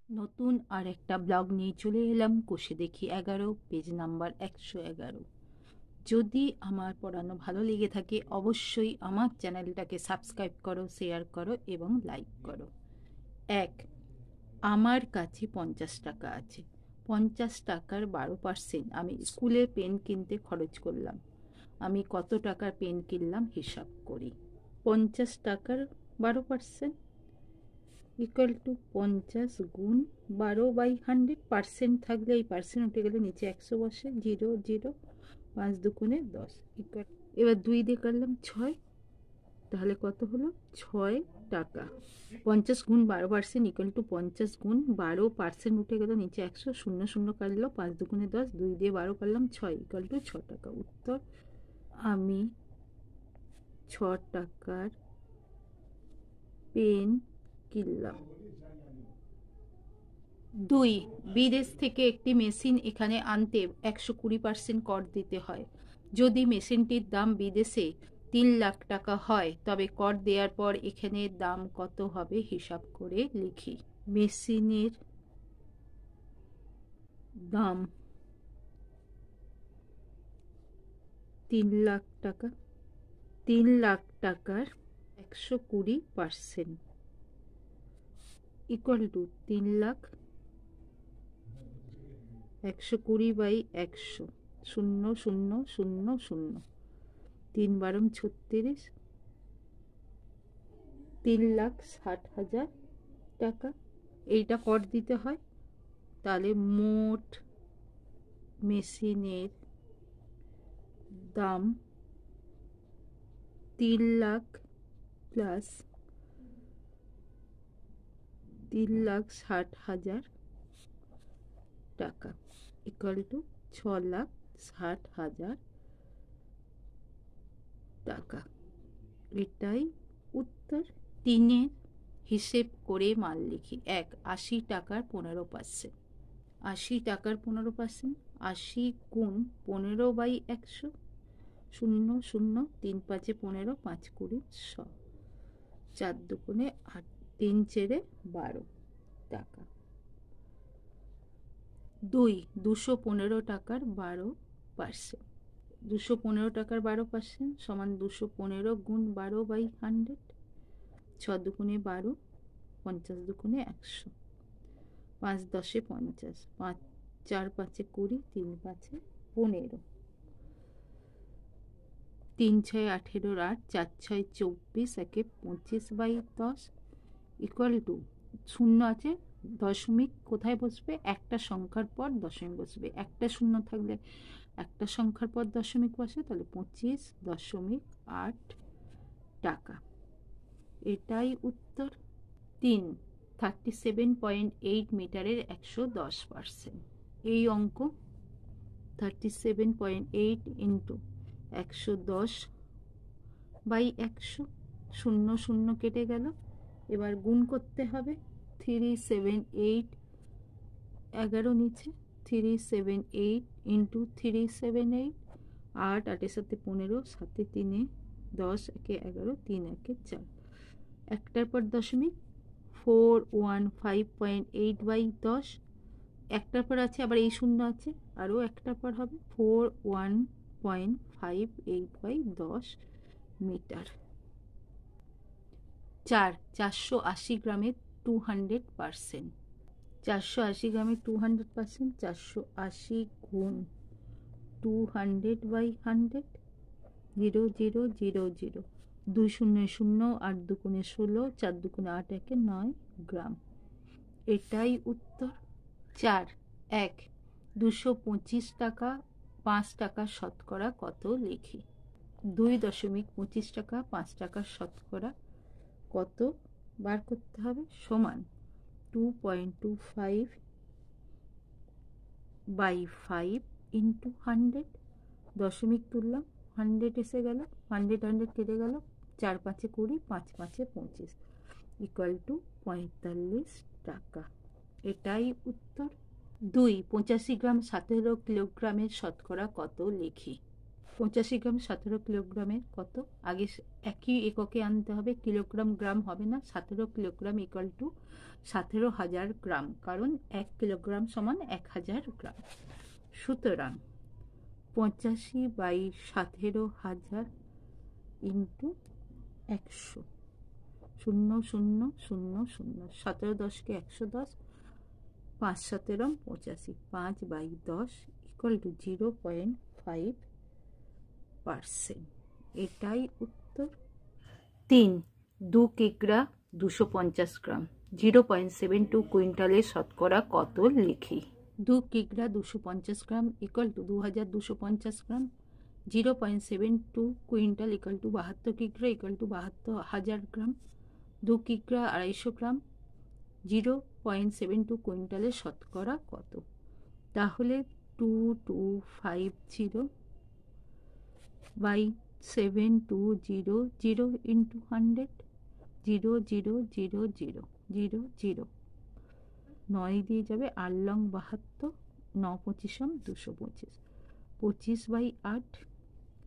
নতুন আর একটা ব্লগ নিয়ে চলে এলাম। কোষে দেখি 11, পেজ নাম্বার 111। যদি আমার পড়ানো ভালো লেগে থাকে অবশ্যই আমার চ্যানেলটাকে সাবস্ক্রাইব করো, শেয়ার করো এবং লাইক করো। 1, আমার কাছে 50 টাকা আছে। 50 টাকার 12% আমি স্কুলে পেন কিনতে খরচ করলাম। আমি কত টাকার পেন কিনলাম হিসাব করি। 50 টাকার 12% ইকুয়াল টু 50 গুণ 12/100। থাকলে এই পার্সেন্ট উঠে গেলে নিচে 100 বসে, 0 0, 5 দুগুণে 10 ইকুয়াল। এবার 2 দিয়ে করলাম 6, তাহলে কত হলো? 6 টাকা। 50 গুণ 12% ইকুয়াল টু 50 গুণ 12% উঠে গেল নিচে 100, 0 0 কাটলো, 5 দুগুণে 10, 2 দিয়ে 12 করলাম 6 ইকুয়াল টু 6 টাকা। উত্তর, আমি 6 টাকার পেন কিনলাম। 2, বিদেশ থেকে একটি মেশিন এখানে আনতে 120% কর দিতে হয়। যদি মেশিনটির দাম বিদেশে 3 লাখ টাকা হয় তবে কর দেওয়ার পর এখানে দাম কত হবে হিসাব করে লিখি। মেশিনের দাম 3 লাখ টাকা। 3 লাখ টাকার 120% ইকুয়াল টু 3 লাখ 120/100, 0 0 0 0, 3 বারং 36, 3,60,000 টাকা। এইটা কর দিতে হয়। তাহলে মোট মেশিনের দাম 3 লাখ প্লাস 3,60,000 টাকা ইকুয়াল টু 6,60,000 টাকা। এটাই উত্তর। 3-এর হিসেব করে মান লিখি। 1, 80 টাকার 15%। 80 টাকার 15%, 80 গুণ 15/100, 0 0, 3 5 15, 5 20, 100, 4 দুগুণে 8, 3 চেরে 12 টাকা। 2, 215 টাকার 12%। 215 টাকার 12% সমান 215 গুণ 12/100, 6 দুগুণে 12, 50 দুগুণে 100, 5 10 50, 5 4 5 20, 3 5 15, 3 6 18, 8 4 6 24, 1 25/10 ইকুয়াল টু, শূন্য আছে, দশমিক কোথায় বসবে? একটা সংখ্যার পর দশমিক বসবে। একটা শূন্য থাকলে একটা সংখ্যার পর দশমিক বসে, তাহলে 25.8 টাকা। এটাই উত্তর। 3, 37.8 মিটারের 110%। এই অঙ্ক 37.8 ইন্টু 110/100, 0 0 কেটে গেল। এবার গুণ করতে হবে। 378, 11 নিচে 378 ইন্টু 378, 8 8 7 15, 7 3 10, 1 11, 3 1 4, একটার পর দশমিক, 415.8/10। একটার পর আছে আবার এই শূন্য আছে, আরও একটার পর হবে 415/8/10 মিটার। 4, 480 গ্রামের 200%। 480 গ্রামের 200%, 480 গুণ 200/100, 0 0 0 0, 2 0 0, 8 দুগুণে 16, 4 দুগুণে 8 1 9 গ্রাম। এটাই উত্তর। 4, 1, 225 টাকা 5 টাকার শতকরা কত লিখি। 2.25 টাকা 5 টাকার শতকরা কত বার করতে হবে? সমান 2.25/5 ইন্টু 100, দশমিক তুললাম, 100 এসে গেল, 100 100 কেটে গেল, 4 5 20, 5 5 25 ইকুয়াল টু 45 টাকা। এটাই উত্তর। 2, 85 গ্রাম 17 কিলোগ্রামের শতকরা কত লিখি। 85 গ্রাম 17 কিলোগ্রামের কত? আগে একই এককে আনতে হবে, কিলোগ্রাম গ্রাম হবে না। 17 কিলোগ্রাম ইকুয়াল টু 17,000 গ্রাম, কারণ 1 কিলোগ্রাম সমান 1000 গ্রাম। সুতরাং 85/17,000 ইন্টু 100, 0 0 0 0, 17 10কে 110, 5 17 85, 5/10 ইকুয়াল টু 0.5%। এটাই উত্তর। 3. 2 কিগ্রা 250 গ্রাম 0.72 কুইন্টালের শতকরা কত লিখি। 2 কিগ্রা 250 gram equal to 2250 gram, 0.72 quintal equal to 72 কিগ্রা ইকুয়াল টু 72,000 গ্রাম। 2 কিগ্রা 250 গ্রাম 0.72 কুইন্টালের শতকরা কত? তাহলে 2250/7200 ইন্টু 100, 0 0 0 0 0 0, 9 দিয়ে যাবে, 8 লং 72, 9 25 225, 25/8,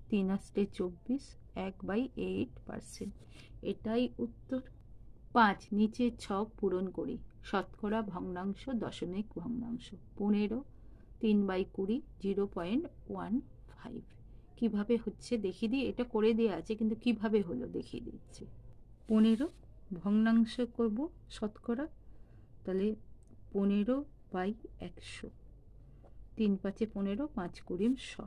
3 আসতে 24, 1/8%। এটাই উত্তর। 5. নিচের ছক পূরণ করি। শতকরা ভগ্নাংশ, দশমিক ভগ্নাংশ। 15 3/20 0.15। কিভাবে হচ্ছে দেখিয়ে দিই। এটা করে দেওয়া আছে, কিন্তু কিভাবে হলো দেখিয়ে দিচ্ছি। 15 ভগ্নাংশ করব শতকরা, তাহলে 15/100, 3 5 15, 5 20 100,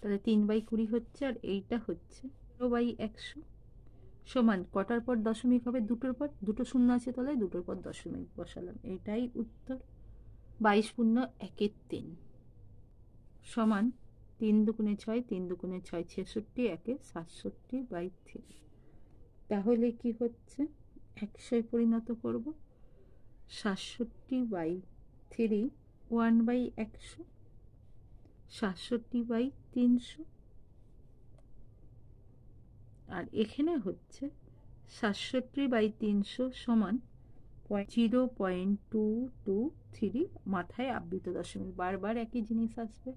তাহলে 3/20 হচ্ছে, আর এইটা হচ্ছে 15/100 সমান কটার পর দশমিক হবে? দুটোর পর। দুটো শূন্য আছে তাহলে দুটোর পর দশমিক বসালাম। এটাই উত্তর। 22 পূর্ণ 1 3 সমান 3 দুগুণে 6, 3 দুগুণে 6 66, 1 67/3। তাহলে কি হচ্ছে? 100 পরিণত করব। 67/3 1/100, 67/300, আর এখানে হচ্ছে 67/300 সমান 0.223। মাথায় আবৃত দশমিক, বারবার একই জিনিস আসবে।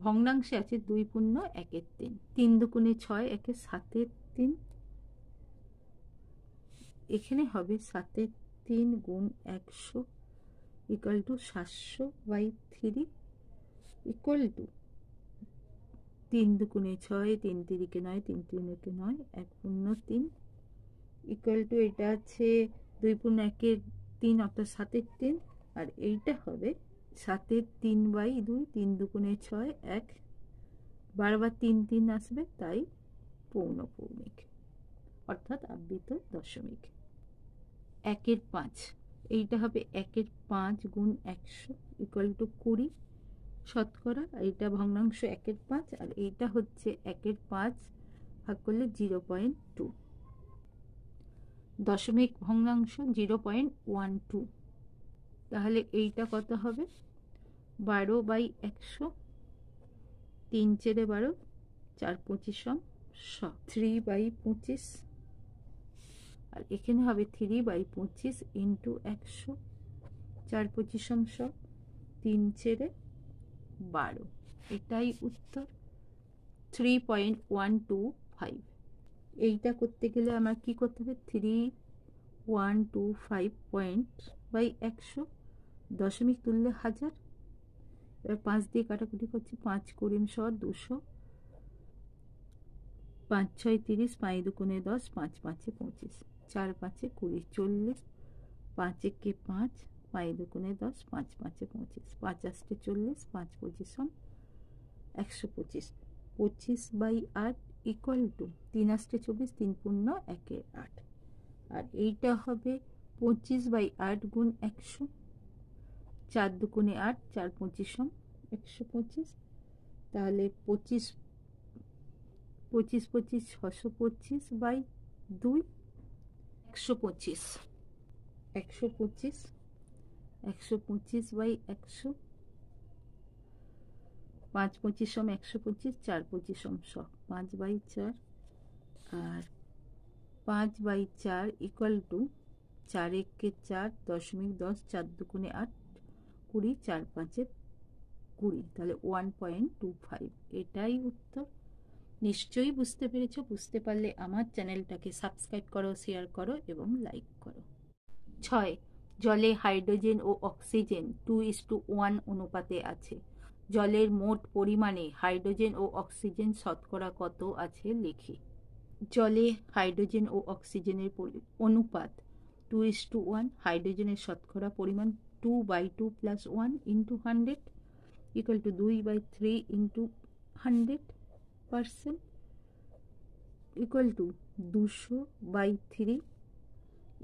ভগ্নাংশে আছে 2 পূর্ণ 1 3, 3 দুগুণে 6, 1 7 3, এখানে হবে 7 3 গুণ 100 ইকুয়াল টু 700/3 ইকুয়াল টু 3 দুগুণে 6, 3 3 9, 3 3 9, 1 পূর্ণ 3 ইকুয়াল টু, এটা আছে 2 পূর্ণ 1 3 অর্থাৎ 7 3, আর এইটা হবে 7 3/2, 3 দুগুণে 6, 1, বারবার 3 3 আসবে, তাই পৌনঃপুর্ণিক অর্থাৎ আবৃত দশমিক। 1 5, এইটা হবে 1 5 গুণ 100 ইকুয়াল টু 20 শতকরা। এইটা ভগ্নাংশ 1 5, আর এইটা হচ্ছে 1 5 ভাগ করলে 0.2। দশমিক ভগ্নাংশ 0.12, তাহলে এইটা কত হবে? 12/100, 3 4 12, 4 25 100, 3/25, আর এখানে হবে 3/25 ইন্টু 100, 4 25 100, 3 4 12। এটাই উত্তর। 3.125। এইটা করতে গেলে আমার কি করতে হবে? 3125/100, দশমিক তুললে 1000। এবার 5 দিয়ে কাটাকুটি করছি, 5 20 100, 200, 5 6 30, 5 দুগুণে 10, 5 5 25, 4 5 20 40, 5 1 5, 5 দুগুণে 10, 5 5 25, 5 আসতে 40, 5 25 125, 25/8 ইকুয়াল টু 3 আসতে 24, 3 পূর্ণ 1 8, আর এইটা হবে 25/8 গুণ 100, 4 দুগুণে 8, 4 25 125, তাহলে 25 25 25 625/2, 125 125 125/100, 5 25 125, 4 25 100, 5/4, আর 5/4 ইকুয়াল টু 4 1 4, দশমিক 10, 4 দুগুণে 8 20, 4 5 20, তাহলে 1.25। এটাই উত্তর। নিশ্চয়ই বুঝতে পেরেছো। বুঝতে পারলে আমার চ্যানেলটাকে সাবস্ক্রাইব করো, শেয়ার করো এবং লাইক করো। 6, জলে হাইড্রোজেন ও অক্সিজেন 2:1 অনুপাতে আছে। জলের মোট পরিমাণে হাইড্রোজেন ও অক্সিজেন শতকরা কত আছে লিখি। জলে হাইড্রোজেন ও অক্সিজেনের অনুপাত 2:1। হাইড্রোজেনের শতকরা পরিমাণ 2/2 + 1 × 100 = 2/3 × 100% = 200/3 =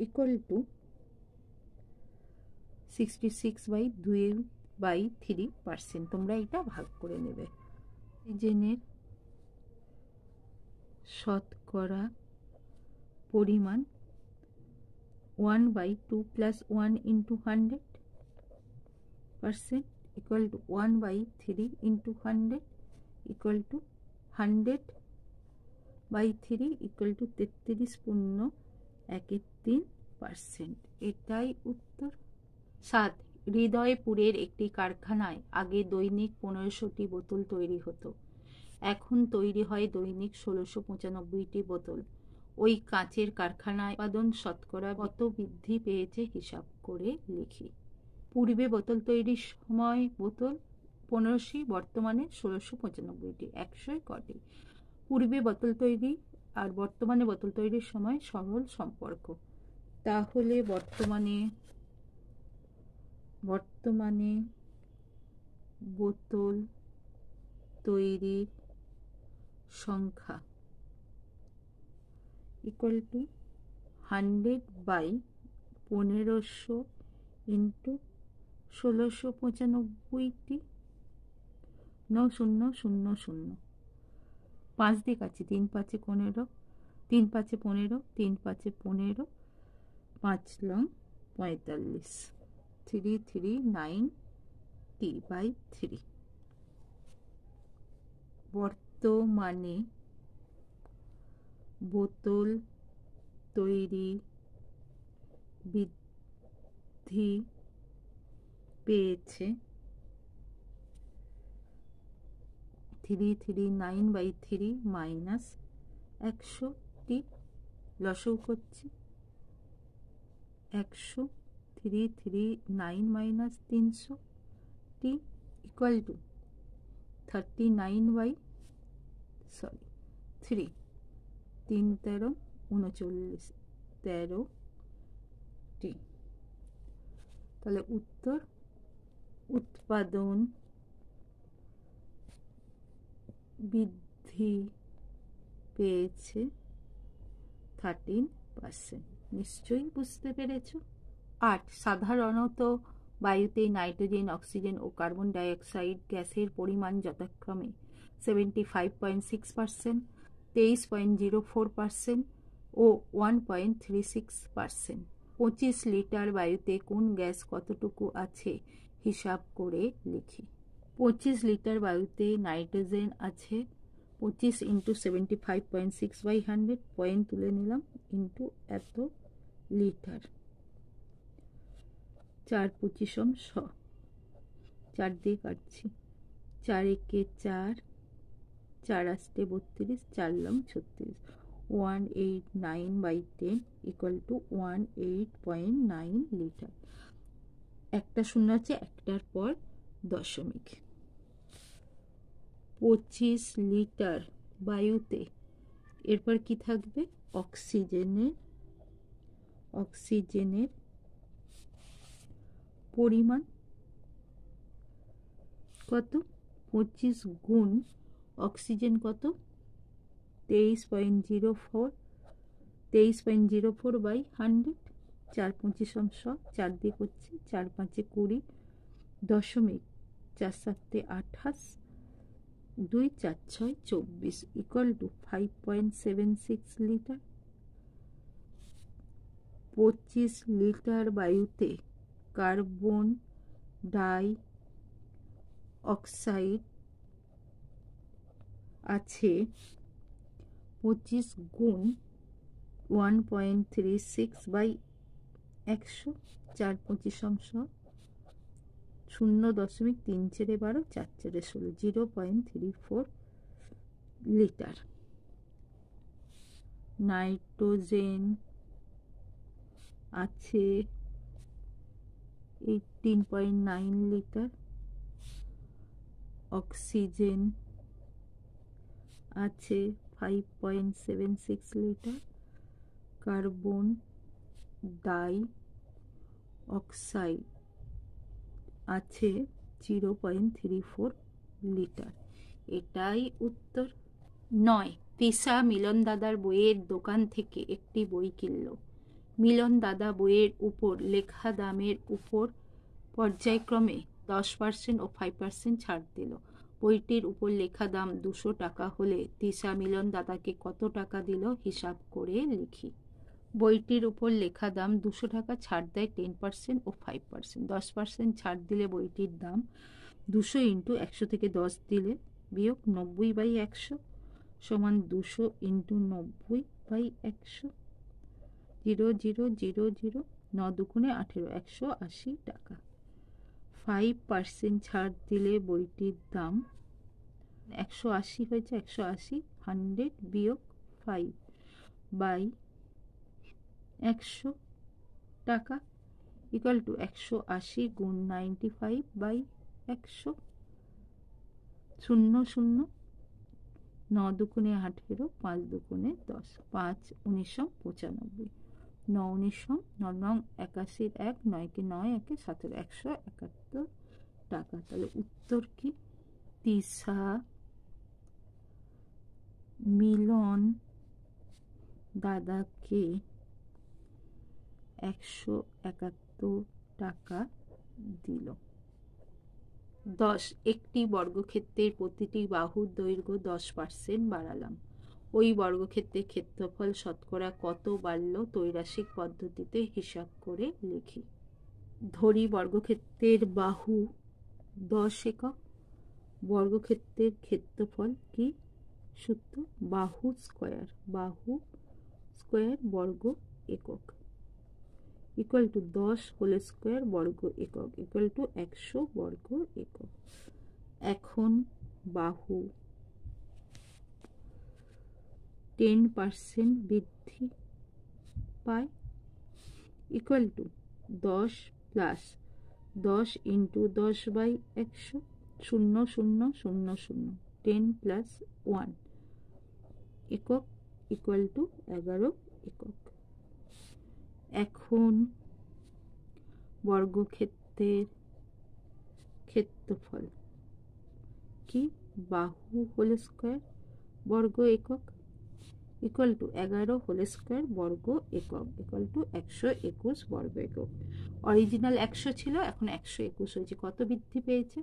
66/2/3%। তোমরা এটা ভাগ করে নেবে। অক্সিজেনের শতকরা পরিমাণ 1/2 + 1 × 100% = 1/3 × 100 = 100/3 = 33.13%। এটাই উত্তর। 7, হৃদয়পুরের একটি কারখানায় আগে দৈনিক 1500টি বোতল তৈরি হতো। এখন তৈরি হয় দৈনিক 1695টি বোতল। ওই কাঁচের কারখানায় উৎপাদন শতকরা কত বৃদ্ধি পেয়েছে হিসাব করে লিখি। পূর্বে বোতল তৈরির সময় বোতল 1500, বর্তমানে 1695টি। 100 কটি? পূর্বে বোতল তৈরি আর বর্তমানে বোতল তৈরির সময় সরল সম্পর্ক। তাহলে বর্তমানে বোতল তৈরির সংখ্যা = 100/1500 × 1695টি। 9000। 5 দিয়ে কাটছি। 3 × 5 = 15, 3 × 5 = 15, 3 × 5 = 15, 5 লং 45, 339t/3। বর্তমানে বোতল তৈরি বৃদ্ধি পেয়েছে 339/3 - 100টি। লসাগু করছি। 100 339 - 300টি = 39/3 3 13 39 13টি। তাহলে উত্তর, উৎপাদন বৃদ্ধি পেয়েছে 13%। নিশ্চয়ই বুঝতে পেরেছ। 8, সাধারণত বায়ুতে নাইট্রোজেন, অক্সিজেন ও কার্বন ডাইঅক্সাইড গ্যাসের পরিমাণ যথাক্রমে 75.6%, 23.04% ও 1.36%। 25 লিটার বায়ুতে কোন গ্যাস কতটুকু আছে হিসাব করে লিখি। 25 লিটার বায়ুতে নাইট্রোজেন আছে 25 × 75.6/100, পয়েন্ট তুলে নিলাম, ইন্টু এত লিটার। 4 × 25 = 100। 4 দিয়ে কাটছি। 4 একে 4, 4 আসতে 32, 4 লং 36, 189/10 = 18.9 লিটার। একটা শূন্য আছে, একটার পর দশমিক। 25 লিটার বায়ুতে, এরপর কি থাকবে? অক্সিজেনের পরিমাণ কত? 25 গুণ অক্সিজেন কত? 23.04, 23.04/100। 4 × 25 = 100। 4 দিয়ে করছি। 4 × 5 = 20, দশমিক 4 × 7 = 28, 2 × 4 = 6, 24 = 5.76 লিটার। 25 লিটার বায়ুতে কার্বন ডাই অক্সাইড আছে 25 গুণ 1.36/100। 4 × 25 = 0.3 × 4 × 16 0.34 লিটার। নাইট্রোজেন আছে 18.9 লিটার, অক্সিজেন আছে 5.76 লিটার, কার্বন ডাই অক্সাইড আছে 0.34 লিটার। এটাই উত্তর। 9, তৃষা মিলন দাদার বইয়ের দোকান থেকে একটি বই কিনল। মিলন দাদা বইয়ের উপর লেখা দামের উপর পর্যায়ক্রমে 10% ও 5% ছাড় দিল। বইটির উপর লেখা দাম 200 টাকা হলে তৃষা মিলন দাদাকে কত টাকা দিল হিসাব করে লিখি। বইটির উপর লেখা দাম 200 টাকা, ছাড় দেয় 10% ও 5%। 10% ছাড় দিলে বইটির দাম 200 × 100 থেকে 10 দিলে বিয়োগ 90/100 সমান 200 × 90/100। 0 0 0 0 9 দুগুণে 18 180 টাকা। 5% ছাড় দিলে বইটির দাম 180 হয়েছে, 180 100 বিয়োগ 5/100 টাকা ইকুয়াল টু 180 × 95/100। 0 0 9 দুগুণে 18 5 দুগুণে 10 5 1995 9 19 9 9 81 1 9 কে 9 1 17 171 টাকা। তাহলে উত্তর কি? তৃষা মিলন দাদাকে 171 টাকা দিল। 10, একটি বর্গক্ষেত্রের প্রতিটি বাহুর দৈর্ঘ্য 10% বাড়ালাম। ওই বর্গক্ষেত্রের ক্ষেত্রফল শতকরা কত বাড়ল ত্রৈরাসিক পদ্ধতিতে হিসাব করে লিখি। ধরি বর্গক্ষেত্রের বাহু 10 একক। বর্গক্ষেত্রের ক্ষেত্রফল কি সূত্র? বাহু স্কয়ার বর্গ একক ইকুয়াল টু 10 হোল স্কয়ার বর্গ একক ইকুয়াল টু 100 বর্গ একক। এখন বাহু 10% বৃদ্ধি পায় ইকুয়াল টু 10 প্লাস 10 × 10/100 0 0 0 0 10 প্লাস 1 একক ইকুয়াল টু 11 একক। এখন বর্গক্ষেত্রের ক্ষেত্রফল কি? বাহু হোল স্কয়ার বর্গ একক ইকুয়াল টু 11 হোল স্কয়ার বর্গ একক ইকুয়াল টু 121 বর্গ একক। অরিজিনাল 100 ছিল, এখন 121 হয়েছে। কত বৃদ্ধি পেয়েছে?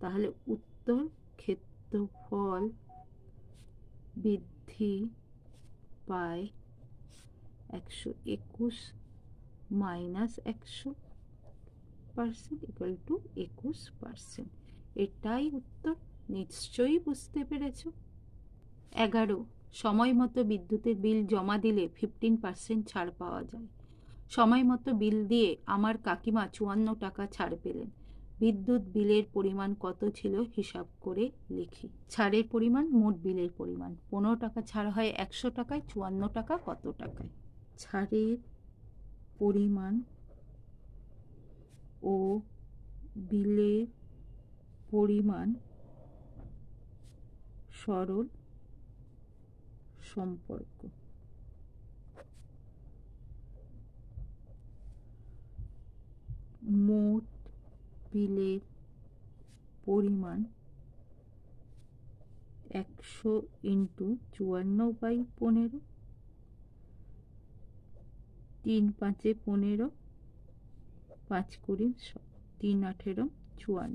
তাহলে উত্তর ক্ষেত্রফল বৃদ্ধি পায় 121 মাইনাস 100% ইকুয়াল টু 21%। এটাই উত্তর। নিশ্চয়ই বুঝতে পেরেছ। 11, সময় মতো বিদ্যুতের বিল জমা দিলে 15% ছাড় পাওয়া যায়। সময় মতো বিল দিয়ে আমার কাকিমা 54 টাকা ছাড় পেলেন। বিদ্যুৎ বিলের পরিমাণ কত ছিল হিসাব করে লিখি। ছাড়ের পরিমাণ মোট বিলের পরিমাণ। 15 টাকা ছাড় হয় 100 টাকায়, 54 টাকা কত টাকায়? ছাড়ের পরিমাণ ও বিলের পরিমাণ সরল সম্পর্ক। মোট বিলের পরিমাণ 100 × 54/15 3 5 15 5 20 3 18 54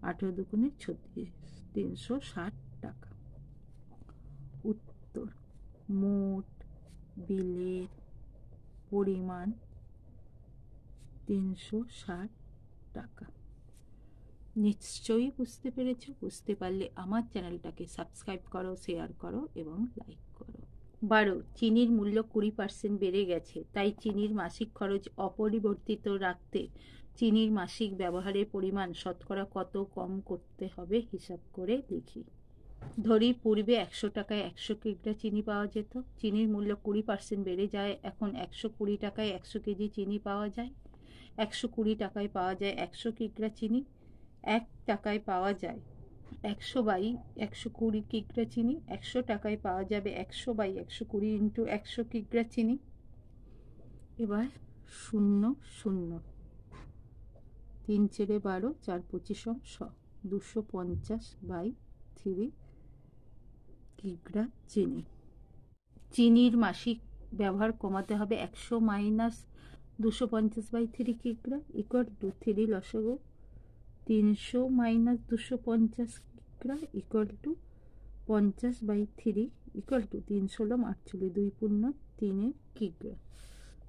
18 দুগুণে 36 360 টাকা। উত্তর মোট বিলের পরিমাণ 360 টাকা। নিশ্চয়ই বুঝতে পেরেছ। বুঝতে পারলে আমার চ্যানেলটাকে সাবস্ক্রাইব করো, শেয়ার করো এবং লাইক করো। 12, চিনির মূল্য 20% বেড়ে গেছে, তাই চিনির মাসিক খরচ অপরিবর্তিত রাখতে চিনির মাসিক ব্যবহারের পরিমাণ শতকরা কত কম করতে হবে হিসাব করে লিখি। ধরি পূর্বে 100 টাকায় 100 কিগ্রা চিনি পাওয়া যেত, চিনির মূল্য 20% বেড়ে যায়, এখন 120 টাকায় 100 কেজি চিনি পাওয়া যায়। 120 টাকায় পাওয়া যায় 100 কিগ্রা চিনি, 1 টাকায় পাওয়া যায় 100 বাই 120 কিগ্রা চিনি, 100 টাকায় পাওয়া যাবে 100 বাই 120 ইন্টু 100 কিগ্রা চিনি। এবার 0 0 3 × 12 4 25 100, 250 বাই 3 কিগ্রা চিনি। চিনির মাসিক ব্যবহার কমাতে হবে 100 মাইনাস 250 বাই 3 কিগ্রা ইকুয়াল টু 3 লসাগু 300 মাইনাস 250 কিগ্রা equal to 50 by 3 equal to 3 16 48 2 পূর্ণ 3 কিগ্রা।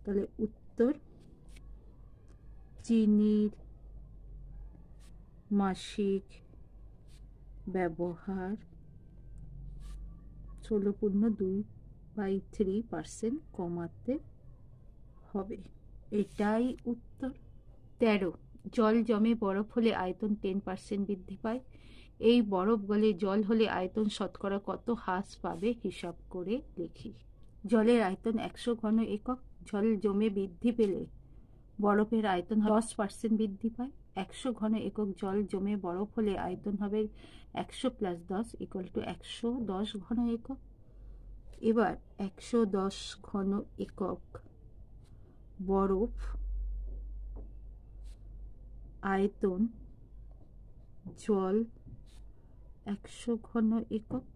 তাহলে উত্তর চিনির মাসিক ব্যবহার 16.2/3% কমাতে হবে। এটাই উত্তর। 13, জল জমে বরফ হলে আয়তন 10% বৃদ্ধি পায়। এই বরফ গলে জল হলে আয়তন শতকরা কত হ্রাস পাবে হিসাব করে লিখি। জলের আয়তন 100 ঘন একক, জল জমে বৃদ্ধি পেলে বরফের আয়তন 10% বৃদ্ধি পায়। 100 ঘন একক জল জমে বরফ হলে আয়তন হবে 100 + 10 = 110 ঘন একক। এবার 110 ঘন একক বরফ আয়তন জল 100 ঘন একক,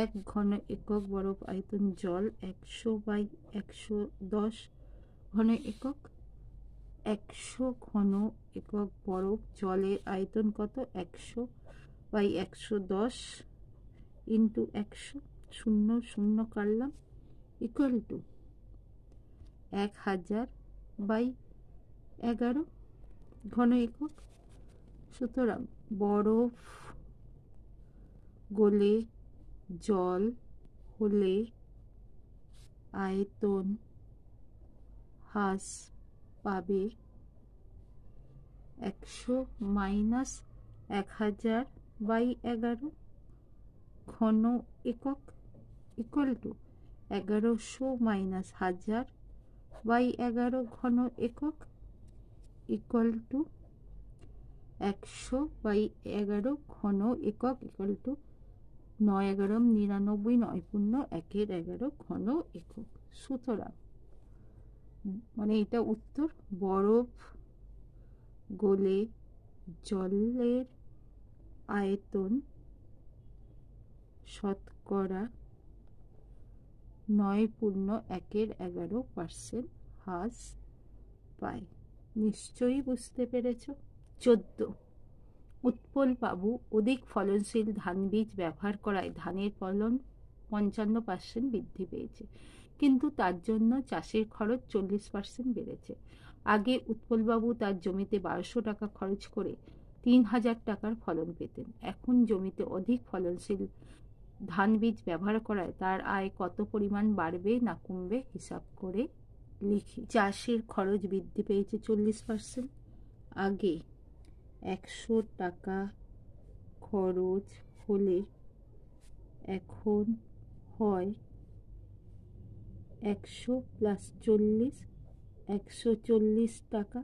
1 ঘন একক বরফ আয়তন জল 100 বাই 110 ঘন একক। 100 ঘন একক বরফ জলের আয়তন কত? 100 বাই 110 ইন্টু 100, 0 0 কাটলাম ইকুয়াল টু 1000 বাই 11 ঘন একক। সুতরাং বরফ গলে জল হলে আয়তন হ্রাস পাবে 100 মাইনাস 1000 বাই 11 ঘন একক ইকুয়াল টু 1100 মাইনাস 1000 বাই 11 ঘন একক ইকুয়াল টু 100 বাই 11 ঘন একক ইকুয়াল টু 9 11 99 9 পূর্ণ 1 11 ঘন একক। সুতরাং মানে এটা উত্তর, বরফ গলে জলের আয়তন শতকরা 9.1 হ্রাস পায়। নিশ্চয়ই বুঝতে পেরেছ। 14, উৎপল বাবু অধিক ফলনশীল ধান বীজ ব্যবহার করায় ধানের ফলন 55% বৃদ্ধি পেয়েছে, কিন্তু তার জন্য চাষের খরচ 40% বেড়েছে। আগে উৎপলবাবু তার জমিতে 1200 টাকা খরচ করে 3000 টাকার ফলন পেতেন। এখন জমিতে অধিক ফলনশীল ধান বীজ ব্যবহার করায় তার আয় কত পরিমাণ বাড়বে না কমবে হিসাব করে লিখি। চাষের খরচ বৃদ্ধি পেয়েছে 40%। আগে 100 টাকা খরচ হলে এখন হয় 100 + 40 140 টাকা।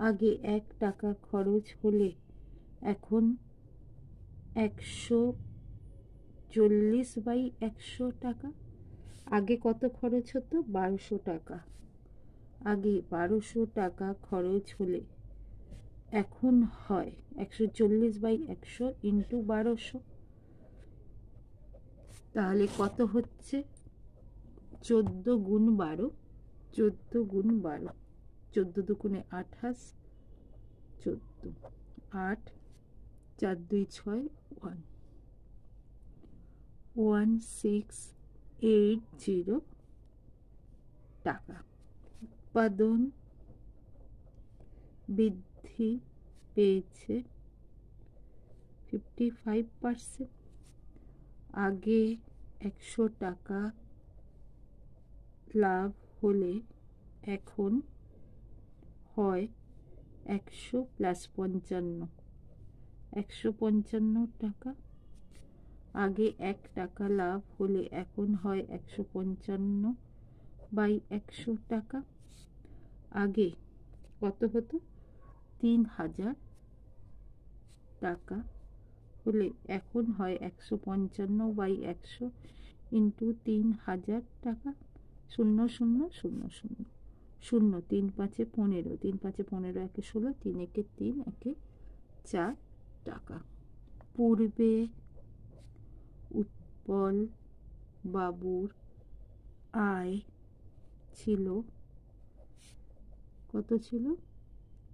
আগে 1 টাকা খরচ হলে এখন 140 বাই 100 টাকা। আগে কত খরচ হতো? 1200 টাকা। আগে 1200 টাকা খরচ হলে এখন হয় 140 বাই 100 ইন্টু 1200। তাহলে কত হচ্ছে? 14 গুণ 12, 14 গুণ 12, 14 দুগুণে 28, 14 8 4 2 6 1 1680 টাকা। উৎপাদন বৃদ্ধি পেয়েছে 55%। আগে 100 টাকা লাভ হলে এখন হয় 100 প্লাস 55, 155 টাকা। আগে 1 টাকা লাভ হলে এখন হয় 155 বাই 100 টাকা। আগে কত হতো? 3000 টাকা হলে এখন হয় 155 বাই 100 ইন্টু 3000 টাকা। 0 0 0 0 0 3 5 15, 3 5 15, 1 16, 3 1 3, 1 4 টাকা। পূর্বে উৎপল বাবুর আয় ছিল কত? ছিল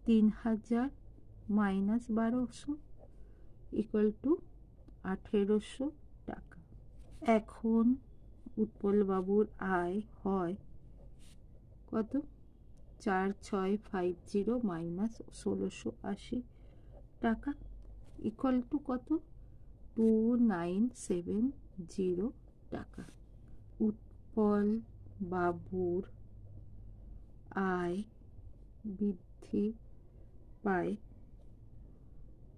3000 মাইনাস 1200 ইকুয়াল টু 1800 টাকা। এখন উৎপল বাবুর আয় হয় কত? 4650 মাইনাস 1680 টাকা ইকুয়াল টু কত? 2970 টাকা। উৎপল বাবুর আয় বৃদ্ধি পায়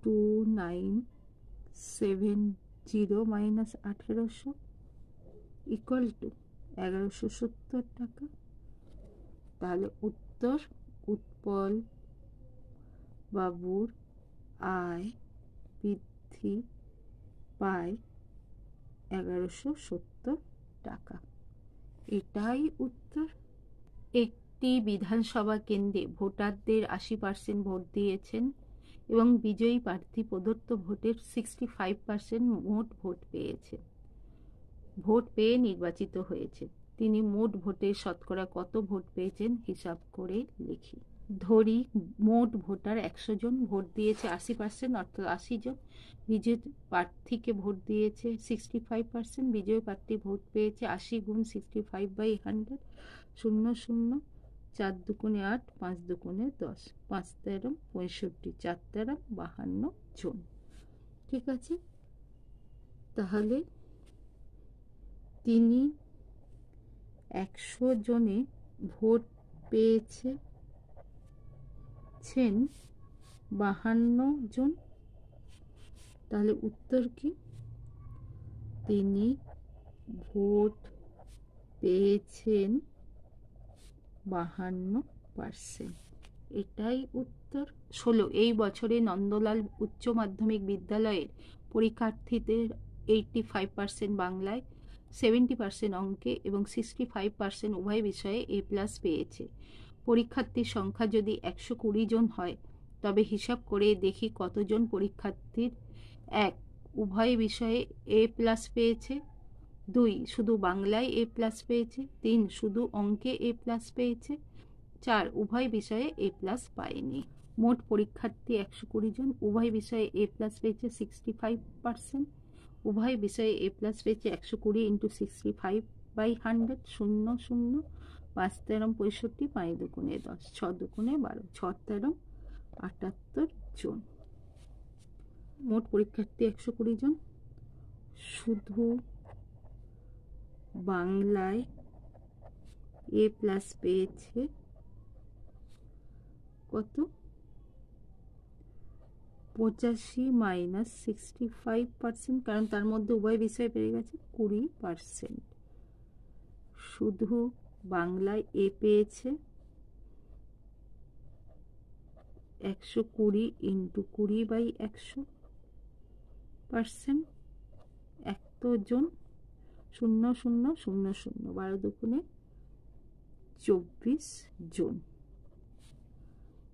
2970 মাইনাস 1800 ইকুয়াল টু 1170 টাকা। তাহলে উত্তর, উৎপল বাবুর আয় বৃদ্ধি পায় 1170 টাকা। এটাই উত্তর। একটি বিধানসভা কেন্দ্রে ভোটারদের 80% ভোট দিয়েছেন এবং বিজয়ী প্রার্থী প্রদত্ত ভোটের 65% মোট ভোট পেয়েছেন। ভোট পেয়ে নির্বাচিত হয়েছে। তিনি মোট ভোটের শতকরা কত ভোট পেয়েছেন হিসাব করে লিখি। ধরি মোট ভোটার 100 জন, ভোট দিয়েছে 80%, অর্থাৎ 80 জন। বিজয়ী প্রার্থীকে ভোট দিয়েছে 65%, বিজয়ী প্রার্থী ভোট পেয়েছে 80 গুণ 65/100, 0 0, 4 দুগুণে 8, 5 দুগুণে 10, 5 তেরো 65, 4 তেরো 52 জন। ঠিক আছে, তাহলে তিনি 100 জনে ভোট পেয়েছেন 52 জন। তাহলে উত্তর কি? তিনি ভোট পেয়েছেন 52%। এটাই উত্তর। 16 এই বছরে নন্দলাল উচ্চ মাধ্যমিক বিদ্যালয়ের পরীক্ষার্থীদের 85% বাংলায়, 70% অঙ্কে এবং 65% উভয় বিষয়ে A+ পেয়েছে। পরীক্ষার্থীর সংখ্যা যদি 120 জন হয় তবে হিসাব করে দেখি কতজন পরীক্ষার্থীর 1 উভয় বিষয়ে A+ পেয়েছে, 2 শুধু বাংলায় A+ পেয়েছে, 3 শুধু অঙ্কে A+ পেয়েছে, 4 উভয় বিষয়ে A+ পায়নি। মোট পরীক্ষার্থী 120 জন, উভয় বিষয়ে A+ পেয়েছে 65%, উভয় বিষয়ে A+ পেয়েছে 120 ইন্টু 65/100, 0 0, 5 তেরো 65, 5 দুগুণে 10, 6 দুগুণে 12, 6 তেরো 78 জন। মোট পরীক্ষার্থী 120 জন, শুধু বাংলায় A+ পেয়েছে কত? 85 মাইনাস 65%, কারণ তার মধ্যে উভয় বিষয় পেয়ে গেছে 20%। শুধু বাংলায় A পেয়েছে 120 ইন্টু 20/100%, 100 জন, 0 0 0 0, 12 দুগুণে 24 জন।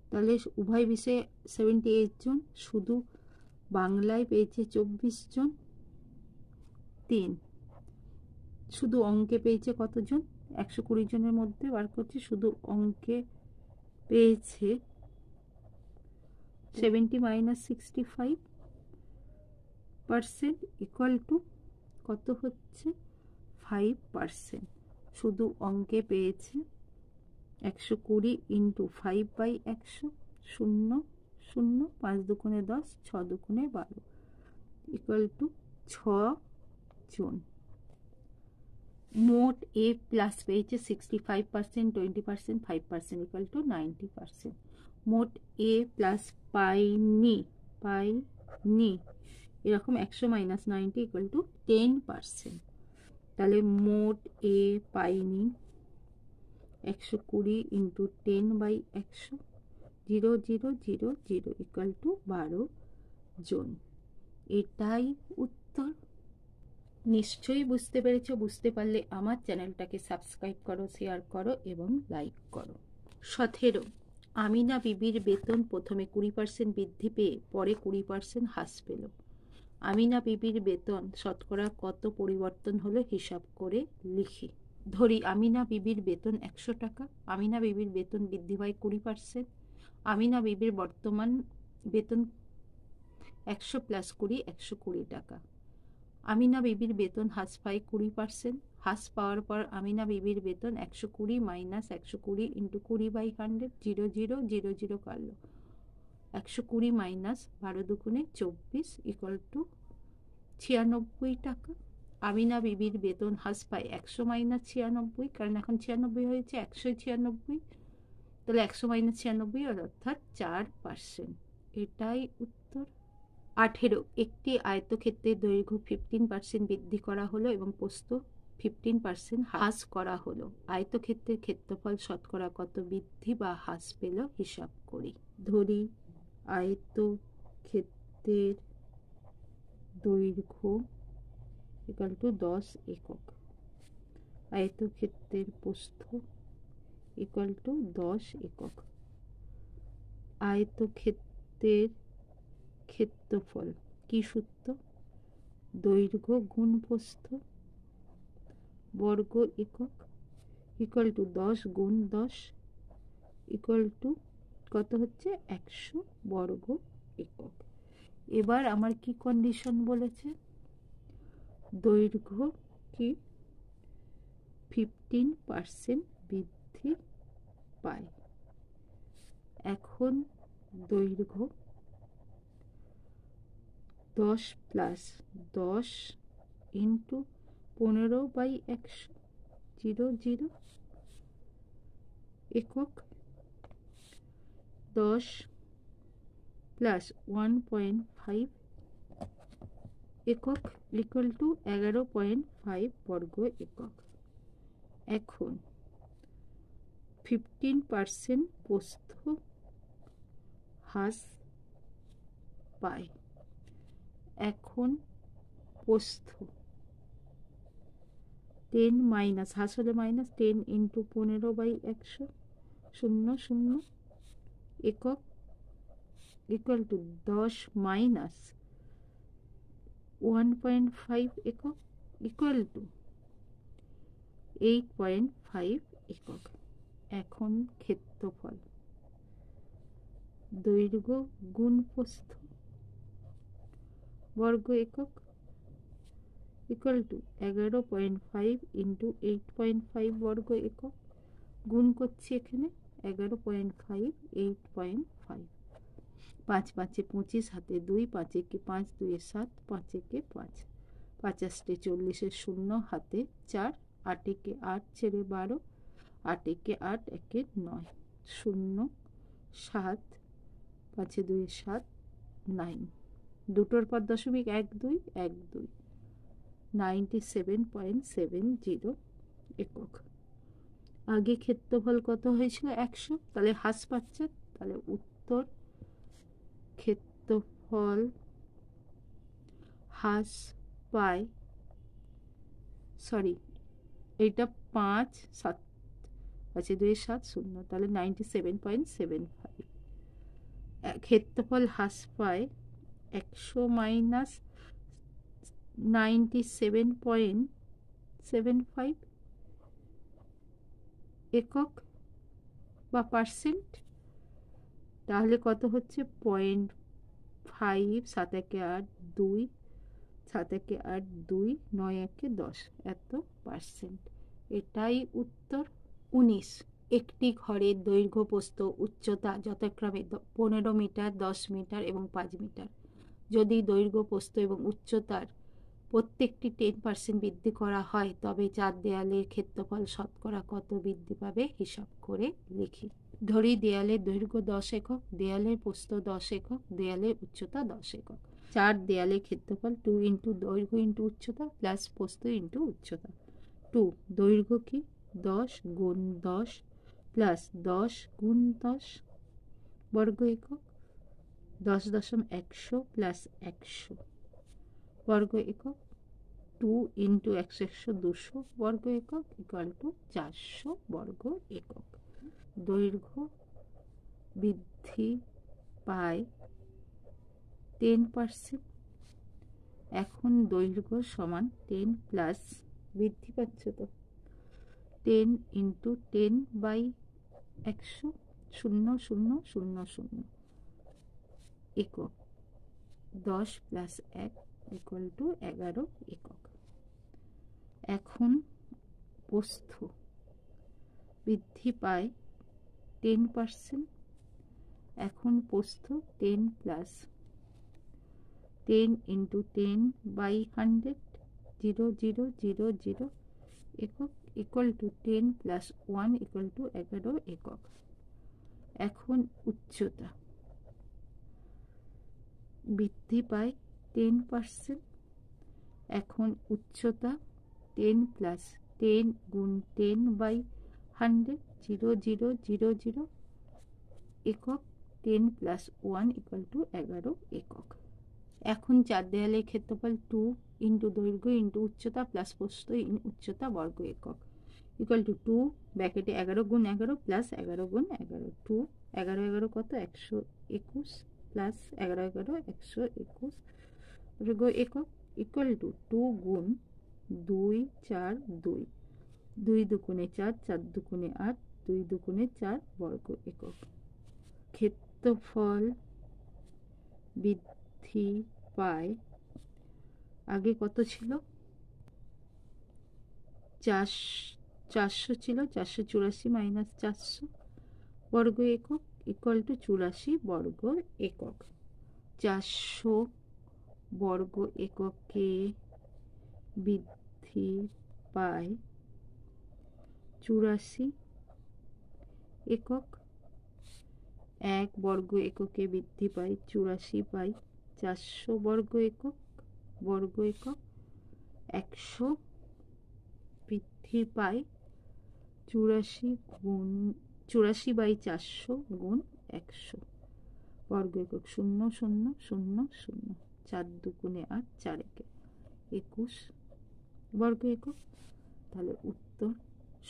তাহলে উভয় বিষয়ে 78 জন, শুধু বাংলায় পেয়েছে 24 জন। 3 শুধু অঙ্কে পেয়েছে কতজন? 120 জনের মধ্যে বার করছে, শুধু অঙ্কে পেয়েছে 70 মাইনাস 65% ইকুয়াল টু কত হচ্ছে? 5%। শুধু অঙ্কে পেয়েছে 120 ইন্টু 5/100, 0 0, 5 দুগুণে 10, 6 দুগুণে 12 ইকুয়াল টু 6 জন। মোট এ প্লাস পেয়েছে 65%, 20%, 5% ইকুয়াল টু 90%। মোট এ প্লাস পাইনি এরকম 100 মাইনাস 90 ইকুয়াল টু 10%। তাহলে মোট এ পাইনি 120 ইন্টু 10/100, 0000 ইকুয়াল টু 12 জন। এটাই উত্তর। নিশ্চয়ই বুঝতে পেরেছো। বুঝতে পারলে আমার চ্যানেলটাকে সাবস্ক্রাইব করো, শেয়ার করো এবং লাইক করো। 17, আমিনা বিবির বেতন প্রথমে 20% বৃদ্ধি পেয়ে পরে 20% হ্রাস পেল। আমিনা বিবির বেতন শতকরা কত পরিবর্তন হলো হিসাব করে লিখি। ধরি আমিনা বিবির বেতন 100 টাকা। আমিনা বিবির বেতন বৃদ্ধি পায় 20%। আমিনা বিবির বর্তমান বেতন 100 প্লাস 20, 120 টাকা। আমিনা বিবির বেতন হ্রাস পায় 20%। হ্রাস পাওয়ার পর আমিনা বিবির বেতন 120 মাইনাস 120 ইন্টু 20/100, 0000 কাটলো। 120 মাইনাস 12 দুগুণে 24 ইকুয়াল টু 96 টাকা। আমিনা বিবির বেতন হ্রাস পায় 100 মাইনাস 96, কারণ এখন 96 হয়েছে, 196, তাহলে 100 মাইনাস 96 অর্থাৎ 4%। এটাই উত্তর। 18, একটি আয়তক্ষেত্রের দৈর্ঘ্য 15% বৃদ্ধি করা হলো এবং প্রস্থ 15% হ্রাস করা হলো। আয়তক্ষেত্রের ক্ষেত্রফল শতকরা কত বৃদ্ধি বা হ্রাস পেল হিসাব করি। ধরি আয়তক্ষেত্রের দৈর্ঘ্য ইকুয়াল টু 10 একক, আয়তক্ষেত্রের প্রস্থ ইকুয়াল টু 10 একক। আয়তক্ষেত্রের ক্ষেত্রফল কি সূত্র? দৈর্ঘ্য গুণ প্রস্থ বর্গ একক ইকুয়াল টু 10 গুণ 10 ইকুয়াল টু কত হচ্ছে? 100 বর্গ একক। এবার আমার কি কন্ডিশন বলেছে? দৈর্ঘ্য কি 15% বৃদ্ধি পায়। এখন দৈর্ঘ্য 10 প্লাস 10 ইন্টু 15/100, 00 একক, 10 প্লাস 1.5 একক ইকুয়াল টু 11.5 বর্গ একক। এখন 15% প্রস্থ হ্রাস পায়। এখন প্রস্থ 10 মাইনাস, হ্রাস হলে মাইনাস 10 ইন্টু 15/100, 00 একক ইকুয়াল টু 10 মাইনাস 1.5 একক ইকুয়াল টু 8.5 একক। এখন ক্ষেত্রফল দৈর্ঘ্য গুণ প্রস্থ বর্গ একক ইকুয়াল টু 11.5 ইন্টু 8.5 বর্গ একক, গুণ করছি এখানে 11.5, 8.5, 5 5 25, হাতে 2, 5 একে 5, 2 7, 5 একে 5, 50 40 শূন্য, হাতে 4, 8 একে 8 ছেড়ে 12, 8 একে 8, একে 9, 0 7, 5 2 7, 9, দুটোর পর দশমিক 1 2 1 2, 97.70 একক। আগে ক্ষেত্রফল কত হয়েছিল? 100, তাহলে হ্রাস পাচ্ছে, তাহলে উত্তর ক্ষেত্রফল হ্রাস পায়, সরি এইটা 5 7, 5 2 7, 0, তাহলে 97.75। ক্ষেত্রফল হ্রাস পায় 100 মাইনাস 97.75 একক বা পার্সেন্ট। তাহলে কত হচ্ছে? 0.5, 7 একে 8 2, 7 একে 8 2, 9 একে 10, এত পার্সেন্ট। এটাই উত্তর। 19, একটি ঘরের দৈর্ঘ্য প্রস্থ উচ্চতা যথাক্রমে 15 মিটার, 10 মিটার এবং 5 মিটার। যদি দৈর্ঘ্য প্রস্থ এবং উচ্চতার প্রত্যেকটি 10% বৃদ্ধি করা হয়, তবে চার দেয়ালের ক্ষেত্রফল শতকরা কত বৃদ্ধি পাবে হিসাব করে লিখি। ধরি দেয়ালের দৈর্ঘ্য 10 একক, দেয়ালের প্রস্থ 10 একক, দেয়ালের উচ্চতা 10 একক। চার দেয়ালের ক্ষেত্রফল 2 ইন্টু দৈর্ঘ্য ইন্টু উচ্চতা প্লাস প্রস্থ ইন্টু উচ্চতা। 2 দৈর্ঘ্য কি 10 গুণ 10 প্লাস 10 গুণ 10 বর্গ একক, 10.100 প্লাস 100 বর্গ একক, 2 ইন্টু 100 200 বর্গ একক ইকুয়াল টু 400 বর্গ একক। দৈর্ঘ্য বৃদ্ধি পায় 10%। এখন দৈর্ঘ্য সমান 10 প্লাস বৃদ্ধি পাচ্ছে তো 10 ইন্টু 10 বাই 100 0000 একক, 10 প্লাস 1 ইকুয়াল টু 11 একক। এখন প্রস্থ বৃদ্ধি পায় 10%। এখন প্রস্থ 10 প্লাস 10 ইন্টু 10 বাই 100 0000 একক equal to 10 plus 1 equal to 11 একক। এখন উচ্চতা বৃদ্ধি পায় 10%। এখন উচ্চতা 10 প্লাস 10 গুণ 10 বাই 100 0000 একক, 10 প্লাস 1 ইকুয়াল টু 11 একক। এখন চার দেয়ালের ক্ষেত্রফল 2 ইন্টু দৈর্ঘ্য ইন্টু উচ্চতা প্লাস প্রস্থ ইন উচ্চতা বর্গ একক ইকুয়াল টু 2 ব্র্যাকেটে 11 গুণ 11 প্লাস 11 গুণ 11, 2 11 11 কত 121 প্লাস 11 11 121 বর্গ একক ইকুয়াল টু 2 গুণ 2 4 2 2 দুগুণে 4 4 দুগুণে 8 2 দুগুণে 4 বর্গ একক। ক্ষেত্রফল বৃদ্ধি পায়, আগে কত ছিল 400 ছিল, 484 মাইনাস 400 বর্গ একক ইকুয়াল টু 84 বর্গ একক। 400 বর্গ এককে বৃদ্ধি পায় 84 একক। 1 বর্গ এককে বৃদ্ধি পায় 84 বাই 400 বর্গ একক 100 বৃদ্ধি পায় 84 বাই 400 গুণ 100 বর্গ একক 0 0 0 0 4 দুগুণে 8 4 একে 21 বর্গ একক। তাহলে উত্তর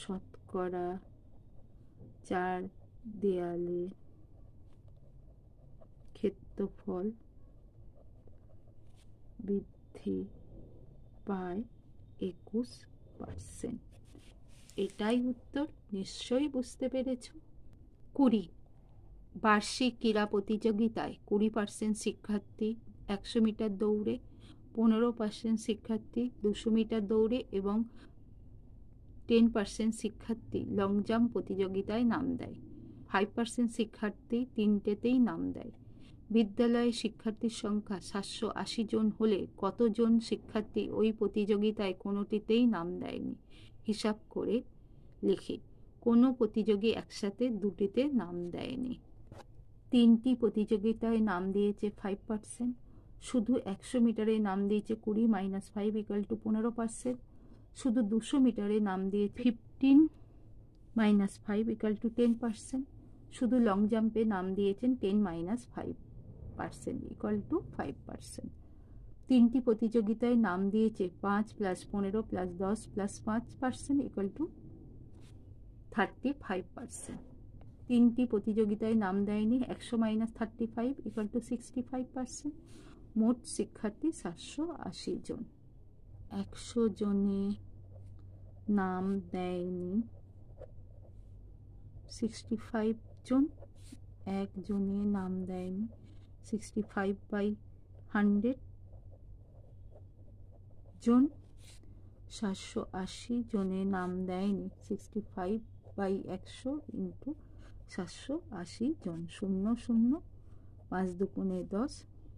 শতকরা চার দেয়ালে ক্ষেত্রফল বৃদ্ধি পায় 21%। এটাই উত্তর, নিশ্চয়ই বুঝতে পেরেছ। 20 বার্ষিক ক্রীড়া প্রতিযোগিতায় 20% শিক্ষার্থী 100 মিটার দৌড়ে, 15% শিক্ষার্থী 200 মিটার দৌড়ে এবং 10% শিক্ষার্থী লং জাম্প প্রতিযোগিতায় নাম দেয়। 5% শিক্ষার্থী তিনটেতেই নাম দেয়। বিদ্যালয়ে শিক্ষার্থীর সংখ্যা 780 জন হলে কতজন শিক্ষার্থী ওই প্রতিযোগিতায় কোনোটিতেই নাম দেয়নি হিসাব করে লিখি। কোনো প্রতিযোগী একসাথে দুটিতে নাম দেয়নি। তিনটি প্রতিযোগিতায় নাম দিয়েছে 5%, শুধু 100 মিটারে নাম দিয়েছে 20 মাইনাস 5 ইকুয়াল টু 15%, শুধু 200 মিটারে নাম দিয়েছে 15 মাইনাস 5 ইকুয়াল টু 10%, শুধু লং জাম্পে নাম দিয়েছেন 10 মাইনাস 5% ইকুয়াল টু 5%। তিনটি প্রতিযোগিতায় নাম দিয়েছে 5 plus 15 plus 10 plus 5% equal to 35%। তিনটি প্রতিযোগিতায় নাম দেয়নি 100 মাইনাস 35 ইকুয়াল টু 65%। মোট শিক্ষার্থী 780 জন। 100 জনে নাম দেয়নি 65 জন, একজনে নাম দেয়নি 65 বাই 100 জন। 780 জনে নাম দেয়নি 65 বাই 100 ইন্টু 780 জন। 0 0 5 দুগুণে 10,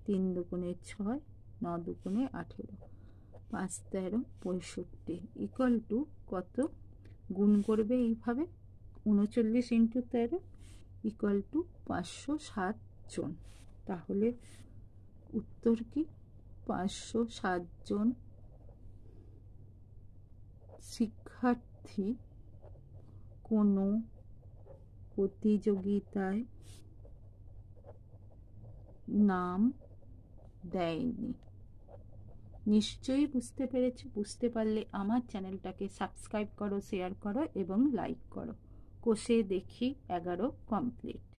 3 দুগুণে 6, 9 দুগুণে 18, 5 13 65 ইকুয়াল টু কত? গুণ করবে এইভাবে 39 ইন্টু 13 ইকুয়াল টু 507 জন। তাহলে উত্তর কি? 507 জন শিক্ষার্থী কোনো প্রতিযোগিতায় নাম দেয়নি। নিশ্চয়ই বুঝতে পেরেছো। বুঝতে পারলে আমার চ্যানেলটাকে সাবস্ক্রাইব করো, শেয়ার করো এবং লাইক করো। কষে দেখি 11 কমপ্লিট।